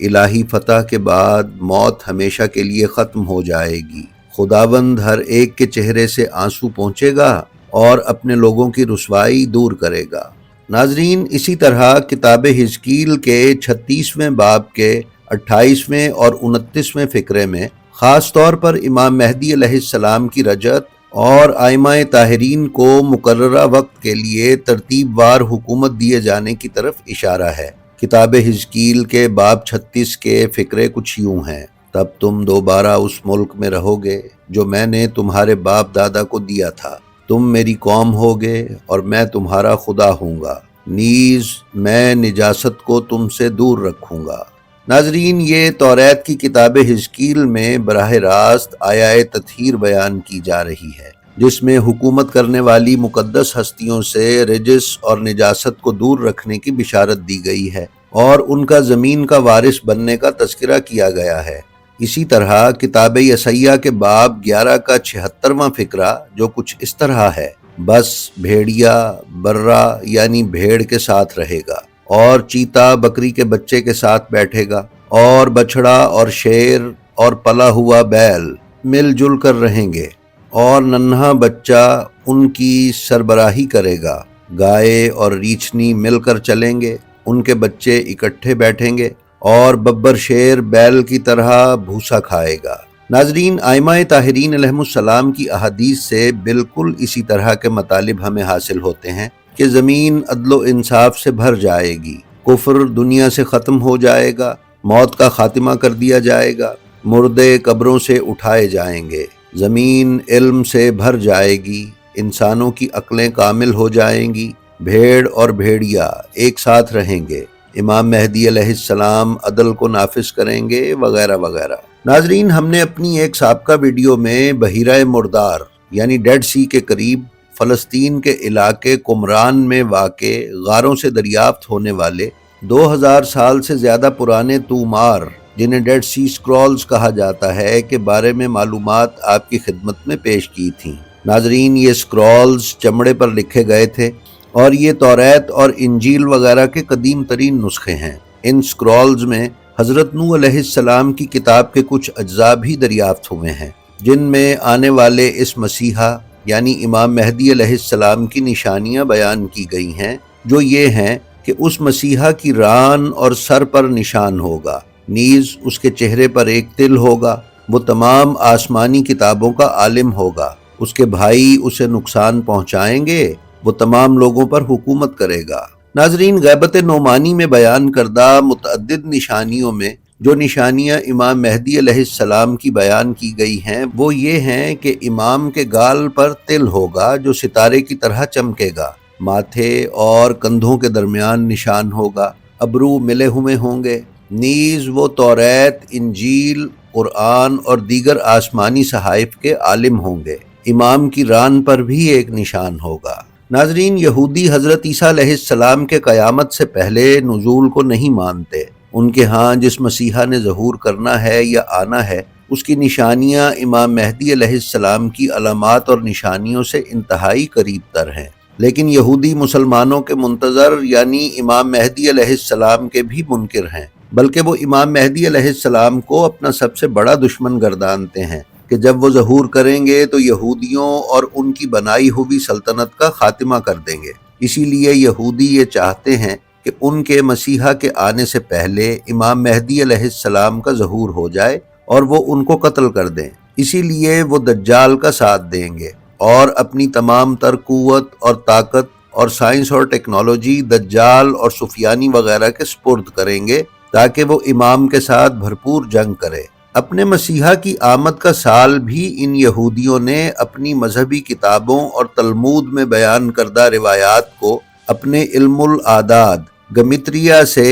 الہی فتح کے بعد موت ہمیشہ کے لیے ختم ہو جائے گی، خداوند ہر ایک کے چہرے سے آنسو پونچھے گا اور اپنے لوگوں کی رسوائی دور کرے گا۔ ناظرین، اسی طرح کتاب حزقیل کے 36ویں باب کے 28ویں اور 29ویں فقرے میں خاص طور پر امام مہدی علیہ السلام کی رجعت اور ائمہ طاہرین کو مقررہ وقت کے لیے ترتیب وار حکومت دیے جانے کی طرف اشارہ ہے۔ کتاب حزقیل کے باب 36 کے فقرے کچھ یوں ہیں: تب تم دوبارہ اس ملک میں رہو گے جو میں نے تمہارے باپ دادا کو دیا تھا، تم میری قوم ہوگے اور میں تمہارا خدا ہوں گا، نیز میں نجاست کو تم سے دور رکھوں گا۔ ناظرین، یہ توریت کی کتاب حزقیل میں براہ راست آیہ تطہیر بیان کی جا رہی ہے، جس میں حکومت کرنے والی مقدس ہستیوں سے رجس اور نجاست کو دور رکھنے کی بشارت دی گئی ہے اور ان کا زمین کا وارث بننے کا تذکرہ کیا گیا ہے۔ اسی طرح کتاب یسیہ کے باب 11 کا 76واں فقرہ جو کچھ اس طرح ہے: بس بھیڑیا برا یعنی بھیڑ کے ساتھ رہے گا، اور چیتا بکری کے بچے کے ساتھ بیٹھے گا، اور بچھڑا اور شیر اور پلا ہوا بیل مل جل کر رہیں گے، اور ننھا بچہ ان کی سربراہی کرے گا، گائے اور ریچھنی مل کر چلیں گے، ان کے بچے اکٹھے بیٹھیں گے، اور ببر شیر بیل کی طرح بھوسا کھائے گا۔ ناظرین، ائمہ طاہرین علیہم السلام کی احادیث سے بالکل اسی طرح کے مطالب ہمیں حاصل ہوتے ہیں کہ زمین عدل و انصاف سے بھر جائے گی، کفر دنیا سے ختم ہو جائے گا، موت کا خاتمہ کر دیا جائے گا، مردے قبروں سے اٹھائے جائیں گے، زمین علم سے بھر جائے گی، انسانوں کی عقلیں کامل ہو جائیں گی، بھیڑ اور بھیڑیا ایک ساتھ رہیں گے، امام مہدی علیہ السلام عدل کو نافذ کریں گے، وغیرہ وغیرہ۔ ناظرین، ہم نے اپنی ایک سابقہ ویڈیو میں بحیرہ مردار یعنی ڈیڈ سی کے قریب فلسطین کے علاقے قمران میں واقع غاروں سے دریافت ہونے والے 2000 سال سے زیادہ پرانے طومار، جنہیں ڈیڈ سی سکرولز کہا جاتا ہے، کے بارے میں معلومات آپ کی خدمت میں پیش کی تھیں۔ ناظرین، یہ سکرولز چمڑے پر لکھے گئے تھے اور یہ توریت اور انجیل وغیرہ کے قدیم ترین نسخے ہیں۔ ان سکرولز میں حضرت نوح علیہ السلام کی کتاب کے کچھ اجزاء بھی دریافت ہوئے ہیں، جن میں آنے والے اس مسیحا یعنی امام مہدی علیہ السلام کی نشانیاں بیان کی گئی ہیں، جو یہ ہیں کہ اس مسیحا کی ران اور سر پر نشان ہوگا، نیز اس کے چہرے پر ایک تل ہوگا، وہ تمام آسمانی کتابوں کا عالم ہوگا، اس کے بھائی اسے نقصان پہنچائیں گے، وہ تمام لوگوں پر حکومت کرے گا۔ ناظرین، غیبت نعمانی میں بیان کردہ متعدد نشانیوں میں جو نشانیاں امام مہدی علیہ السلام کی بیان کی گئی ہیں وہ یہ ہیں کہ امام کے گال پر تل ہوگا جو ستارے کی طرح چمکے گا، ماتھے اور کندھوں کے درمیان نشان ہوگا، ابرو ملے ہوئے ہوں گے، نیز وہ توریت، انجیل، قرآن اور دیگر آسمانی صحائف کے عالم ہوں گے، امام کی ران پر بھی ایک نشان ہوگا۔ ناظرین، یہودی حضرت عیسیٰ علیہ السلام کے قیامت سے پہلے نزول کو نہیں مانتے۔ ان کے ہاں جس مسیحا نے ظہور کرنا ہے یا آنا ہے، اس کی نشانیاں امام مہدی علیہ السلام کی علامات اور نشانیوں سے انتہائی قریب تر ہیں، لیکن یہودی مسلمانوں کے منتظر یعنی امام مہدی علیہ السلام کے بھی منکر ہیں، بلکہ وہ امام مہدی علیہ السلام کو اپنا سب سے بڑا دشمن گردانتے ہیں کہ جب وہ ظہور کریں گے تو یہودیوں اور ان کی بنائی ہوئی سلطنت کا خاتمہ کر دیں گے۔ اسی لیے یہودی یہ چاہتے ہیں کہ ان کے مسیحا کے آنے سے پہلے امام مہدی علیہ السلام کا ظہور ہو جائے اور وہ ان کو قتل کر دیں، اسی لیے وہ دجال کا ساتھ دیں گے اور اپنی تمام تر قوت اور طاقت اور سائنس اور ٹیکنالوجی دجال اور سفیانی وغیرہ کے سپرد کریں گے تاکہ وہ امام کے ساتھ بھرپور جنگ کرے۔ اپنے مسیحا کی آمد کا سال بھی ان یہودیوں نے اپنی مذہبی کتابوں اور تلمود میں بیان کردہ روایات کو اپنے علم الاعداد گمیتریا سے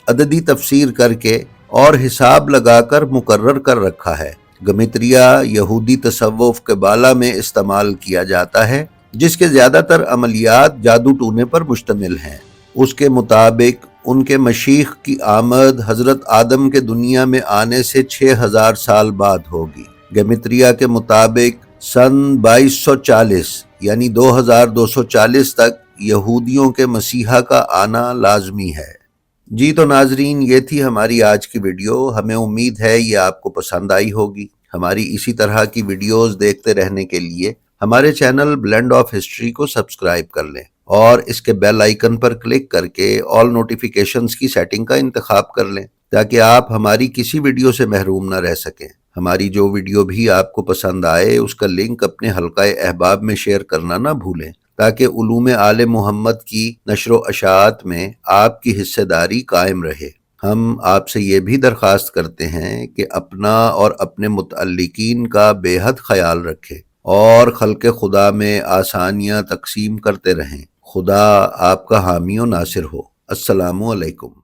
عددی تفسیر کر کے اور حساب لگا کر مقرر کر رکھا ہے۔ گمیتریا یہودی تصوف کے بالا میں استعمال کیا جاتا ہے، جس کے زیادہ تر عملیات جادو ٹونے پر مشتمل ہیں۔ اس کے مطابق ان کے مشیخ کی آمد حضرت آدم کے دنیا میں آنے سے 6000 سال بعد ہوگی۔ گمیتریا کے مطابق سن 2240 یعنی 2240 تک یہودیوں کے مسیحا کا آنا لازمی ہے۔ جی تو ناظرین، یہ تھی ہماری آج کی ویڈیو۔ ہمیں امید ہے یہ آپ کو پسند آئی ہوگی۔ ہماری اسی طرح کی ویڈیوز دیکھتے رہنے کے لیے ہمارے چینل بلینڈ آف ہسٹری کو سبسکرائب کر لیں اور اس کے بیل آئیکن پر کلک کر کے آل نوٹیفیکیشنز کی سیٹنگ کا انتخاب کر لیں تاکہ آپ ہماری کسی ویڈیو سے محروم نہ رہ سکیں۔ ہماری جو ویڈیو بھی آپ کو پسند آئے اس کا لنک اپنے حلقہ احباب میں شیئر کرنا نہ بھولیں تاکہ علوم آل محمد کی نشر و اشاعت میں آپ کی حصہ داری قائم رہے۔ ہم آپ سے یہ بھی درخواست کرتے ہیں کہ اپنا اور اپنے متعلقین کا بے حد خیال رکھیں اور خلق خدا میں آسانیاں تقسیم کرتے رہیں۔ خدا آپ کا حامی و ناصر ہو۔ السلام علیکم۔